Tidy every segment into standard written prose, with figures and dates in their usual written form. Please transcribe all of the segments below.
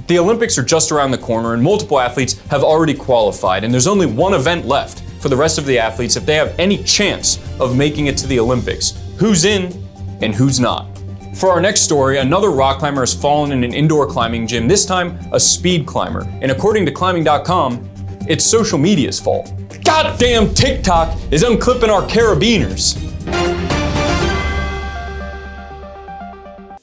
The Olympics are just around the corner and multiple athletes have already qualified, and there's only one event left for the rest of the athletes if they have any chance of making it to the Olympics. Who's in and who's not? For our next story, another rock climber has fallen in an indoor climbing gym, this time a speed climber. And according to climbing.com, it's social media's fault. Goddamn TikTok is unclipping our carabiners.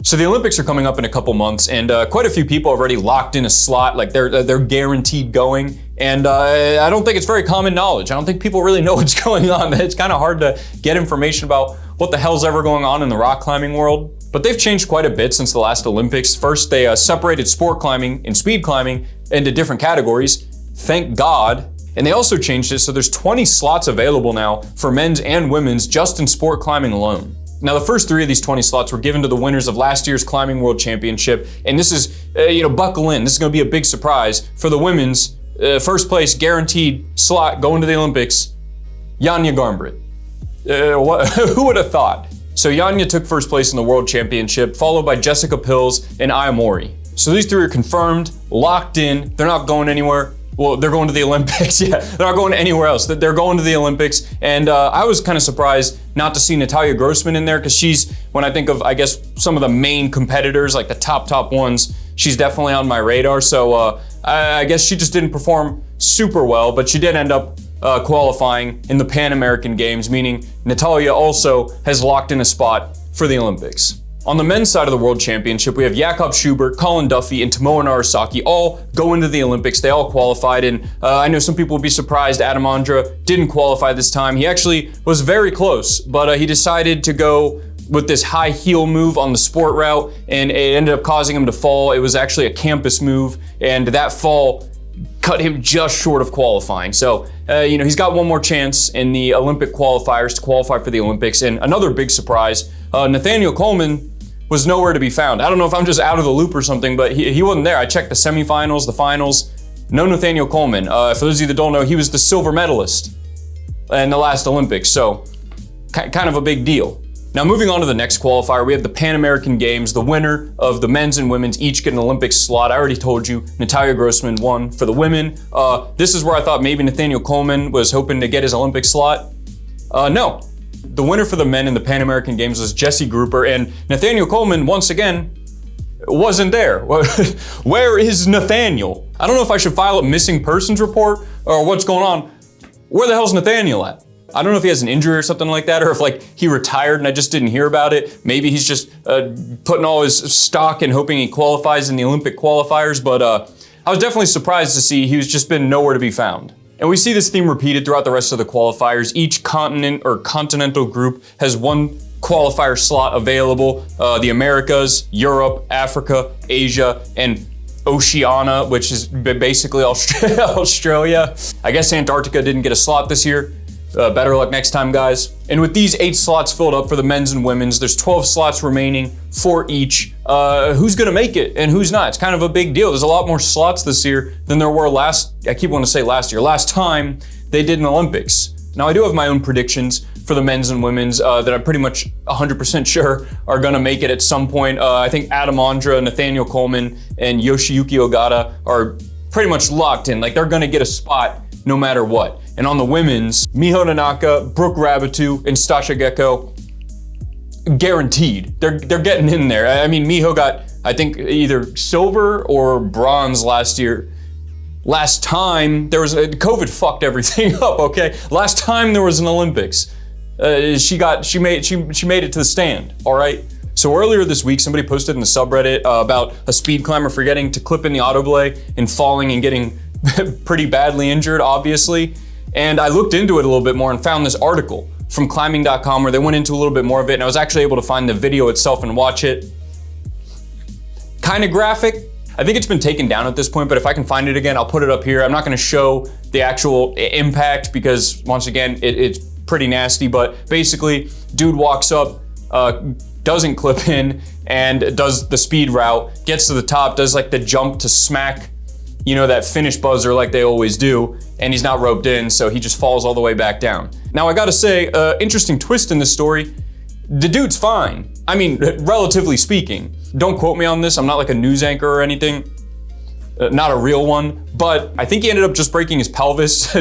So the Olympics are coming up in a couple months, and quite a few people have already locked in a slot, like they're guaranteed going. And I don't think it's very common knowledge. I don't think people really know what's going on. It's kind of hard to get information about what the hell's ever going on in the rock climbing world. But they've changed quite a bit since the last Olympics. First, they separated sport climbing and speed climbing into different categories. Thank God. And they also changed it so there's 20 slots available now for men's and women's just in sport climbing alone. Now, the first 3 of these 20 slots were given to the winners of last year's Climbing World Championship. And this is, buckle in. This is going to be a big surprise for the women's first place guaranteed slot going to the Olympics, Janja Garnbret. Who would have thought? So Janja took first place in the World Championship, followed by Jessica Pills and Aya Mori. So these 3 are confirmed, locked in. They're not going anywhere. Well, they're going to the Olympics. Yeah, they're not going anywhere else. They're going to the Olympics. And I was kind of surprised not to see Natalia Grossman in there because she's, when I think of, I guess, some of the main competitors, like the top ones, she's definitely on my radar. So I guess she just didn't perform super well, but she did end up qualifying in the Pan American Games, meaning Natalia also has locked in a spot for the Olympics. On the men's side of the World Championship, we have Jakob Schubert, Colin Duffy, and Tomoa Narasaki all go into the Olympics. They all qualified, and I know some people would be surprised Adam Ondra didn't qualify this time. He actually was very close, but he decided to go with this high heel move on the sport route, and it ended up causing him to fall. It was actually a campus move, and that fall cut him just short of qualifying. So, he's got one more chance in the Olympic qualifiers to qualify for the Olympics. And another big surprise, Nathaniel Coleman was nowhere to be found. I don't know if I'm just out of the loop or something, but he wasn't there. I checked the semifinals, the finals, no Nathaniel Coleman. For those of you that don't know, he was the silver medalist in the last Olympics, so kind of a big deal. Now, moving on to the next qualifier, we have the Pan American Games. The winner of the men's and women's each get an Olympic slot. I already told you, Natalia Grossman won for the women. This is where I thought maybe Nathaniel Coleman was hoping to get his Olympic slot. No. The winner for the men in the Pan American Games was Jesse Grouper, and Nathaniel Coleman, once again, wasn't there. Where is Nathaniel? I don't know if I should file a missing persons report or what's going on. Where the hell's Nathaniel at? I don't know if he has an injury or something like that, or if he retired and I just didn't hear about it. Maybe he's just putting all his stock and hoping he qualifies in the Olympic qualifiers, but I was definitely surprised to see he's just been nowhere to be found. And we see this theme repeated throughout the rest of the qualifiers. Each continent or continental group has one qualifier slot available. The Americas, Europe, Africa, Asia, and Oceania, which is basically Australia. I guess Antarctica didn't get a slot this year. Better luck next time, guys. And with these 8 slots filled up for the men's and women's, there's 12 slots remaining for each. Who's gonna make it and who's not? It's kind of a big deal. There's a lot more slots this year than there were last time they did an Olympics. Now, I do have my own predictions for the men's and women's that I'm pretty much 100% sure are gonna make it at some point. I think Adam Ondra, Nathaniel Coleman, and Yoshiyuki Ogata are pretty much locked in. They're gonna get a spot no matter what. And on the women's, Miho Nanaka, Brooke Rabatu, and Stasha Gecko, guaranteed. They're getting in there. I mean, Miho got, I think, either silver or bronze last year. Last time there was COVID fucked everything up. Okay, last time there was an Olympics, she made it to the stand. All right. So earlier this week, somebody posted in the subreddit about a speed climber forgetting to clip in the auto belay and falling and getting pretty badly injured, obviously. And I looked into it a little bit more and found this article from climbing.com where they went into a little bit more of it, and I was actually able to find the video itself and watch it. Kind of graphic. I think it's been taken down at this point, but if I can find it again, I'll put it up here. I'm not gonna show the actual impact because, once again, it's pretty nasty, but basically, dude walks up, doesn't clip in, and does the speed route, gets to the top, does the jump to smack, that finish buzzer like they always do, and he's not roped in, so he just falls all the way back down. Now, I gotta say, interesting twist in this story, the dude's fine. I mean, relatively speaking. Don't quote me on this, I'm not like a news anchor or anything, not a real one, but I think he ended up just breaking his pelvis,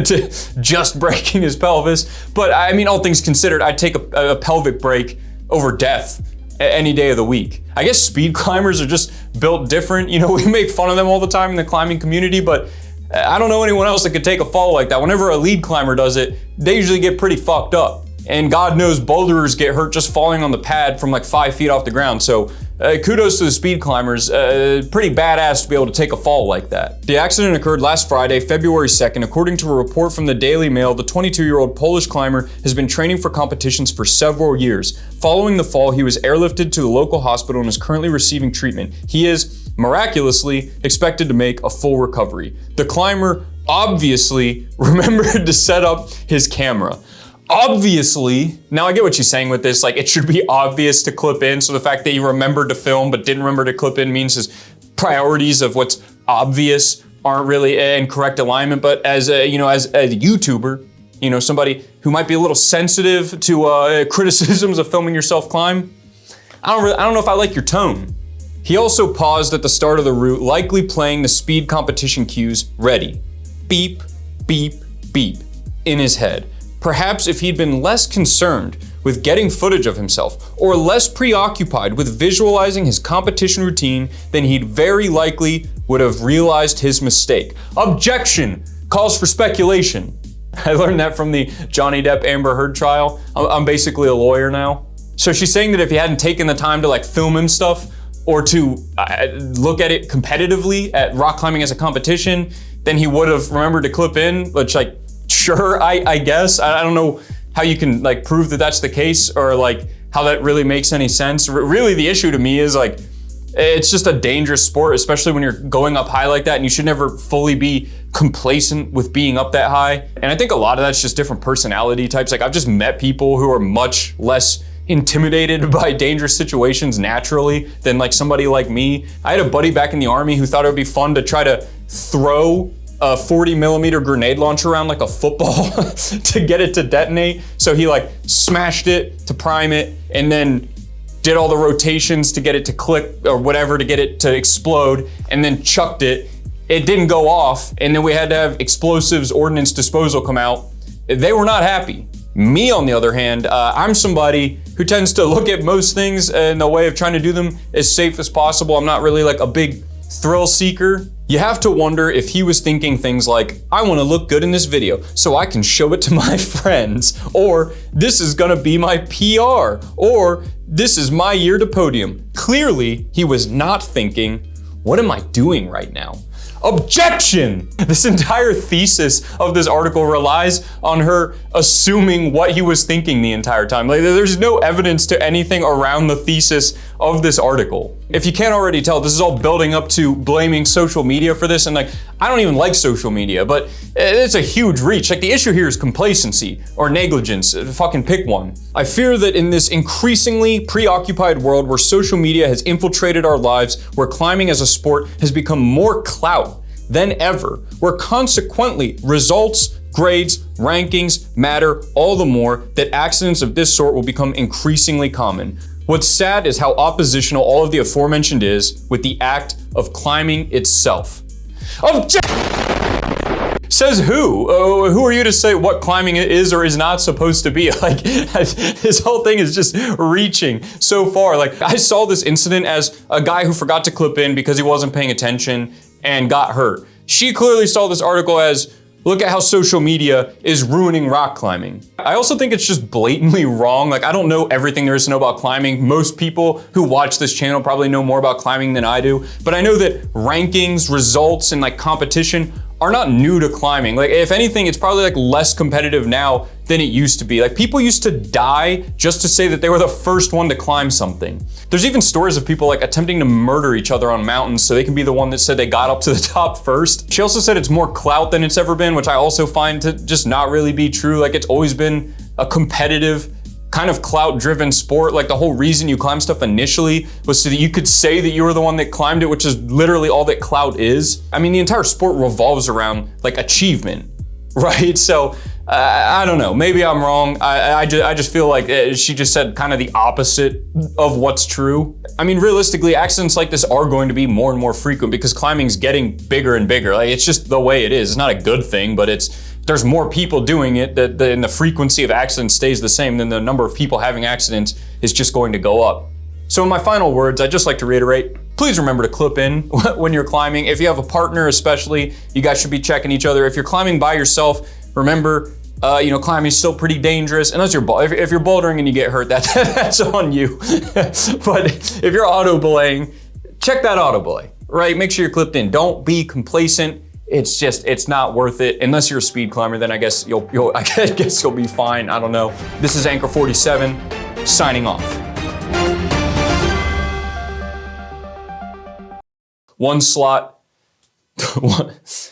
just breaking his pelvis. But I mean, all things considered, I'd take a pelvic break over death any day of the week. I guess speed climbers are just built different. You know, we make fun of them all the time in the climbing community, but I don't know anyone else that could take a fall like that. Whenever a lead climber does it, they usually get pretty fucked up. And God knows boulderers get hurt just falling on the pad from like 5 feet off the ground. So kudos to the speed climbers. Pretty badass to be able to take a fall like that. The accident occurred last Friday, February 2nd. According to a report from the Daily Mail, the 22-year-old Polish climber has been training for competitions for several years. Following the fall, he was airlifted to the local hospital and is currently receiving treatment. He is miraculously expected to make a full recovery. The climber obviously remembered to set up his camera. Obviously, now I get what she's saying with this, like it should be obvious to clip in, so the fact that he remembered to film but didn't remember to clip in means his priorities of what's obvious aren't really in correct alignment. But as a YouTuber, you know, somebody who might be a little sensitive to criticisms of filming yourself climb, I don't know if I like your tone. He also paused at the start of the route, likely playing the speed competition cues ready. Beep, beep, beep in his head. Perhaps if he'd been less concerned with getting footage of himself or less preoccupied with visualizing his competition routine, then he'd very likely would have realized his mistake. Objection! Calls for speculation. I learned that from the Johnny Depp Amber Heard trial. I'm basically a lawyer now. So she's saying that if he hadn't taken the time to like film him stuff or to look at it competitively at rock climbing as a competition, then he would have remembered to clip in, which like, sure, I guess. I don't know how you can like prove that that's the case or like how that really makes any sense. Really, the issue to me is like, it's just a dangerous sport, especially when you're going up high like that, and you should never fully be complacent with being up that high. And I think a lot of that's just different personality types. Like I've just met people who are much less intimidated by dangerous situations naturally than like somebody like me. I had a buddy back in the Army who thought it would be fun to try to throw a 40mm grenade launcher around like a football to get it to detonate. So he like smashed it to prime it and then did all the rotations to get it to click or whatever to get it to explode and then chucked it. It didn't go off and then we had to have explosives ordnance disposal come out. They were not happy. Me, on the other hand, I'm somebody who tends to look at most things in a way of trying to do them as safe as possible. I'm not really like a big thrill seeker. You have to wonder if he was thinking things like, I want to look good in this video so I can show it to my friends, or this is gonna be my PR, or this is my year to podium. Clearly, he was not thinking, what am I doing right now? Objection! This entire thesis of this article relies on her assuming what he was thinking the entire time. Like, there's no evidence to anything around the thesis of this article. If you can't already tell, this is all building up to blaming social media for this, and like, I don't even like social media, but it's a huge reach. Like, the issue here is complacency or negligence. Fucking pick one. I fear that in this increasingly preoccupied world where social media has infiltrated our lives, where climbing as a sport has become more clout than ever, where consequently results, grades, rankings matter all the more, that accidents of this sort will become increasingly common. What's sad is how oppositional all of the aforementioned is with the act of climbing itself. Says who? Who are you to say what climbing is or is not supposed to be? Like, this whole thing is just reaching so far. Like, I saw this incident as a guy who forgot to clip in because he wasn't paying attention and got hurt. She clearly saw this article as, look at how social media is ruining rock climbing. I also think it's just blatantly wrong. Like, I don't know everything there is to know about climbing. Most people who watch this channel probably know more about climbing than I do. But I know that rankings, results, and like competition are not new to climbing. Like, if anything, it's probably like less competitive now than it used to be. Like, people used to die just to say that they were the first one to climb something. There's even stories of people like attempting to murder each other on mountains so they can be the one that said they got up to the top first. She also said it's more clout than it's ever been, which I also find to just not really be true. Like, it's always been a competitive, kind of clout-driven sport. Like, the whole reason you climb stuff initially was so that you could say that you were the one that climbed it, which is literally all that clout is. I mean, the entire sport revolves around like achievement, right? So I don't know. Maybe I'm wrong. I just feel like she just said kind of the opposite of what's true. I mean, realistically, accidents like this are going to be more and more frequent because climbing's getting bigger and bigger. Like, it's just the way it is. It's not a good thing, but there's more people doing it, and the frequency of accidents stays the same, then the number of people having accidents is just going to go up. So in my final words, I'd just like to reiterate, please remember to clip in when you're climbing. If you have a partner especially, you guys should be checking each other. If you're climbing by yourself, remember, climbing is still pretty dangerous. Unless if you're bouldering and you get hurt, that's on you. But if you're auto belaying, check that auto belay, right? Make sure you're clipped in. Don't be complacent. It's not worth it. Unless you're a speed climber, then I guess you'll be fine. I don't know. This is Anchor 47, signing off. One slot.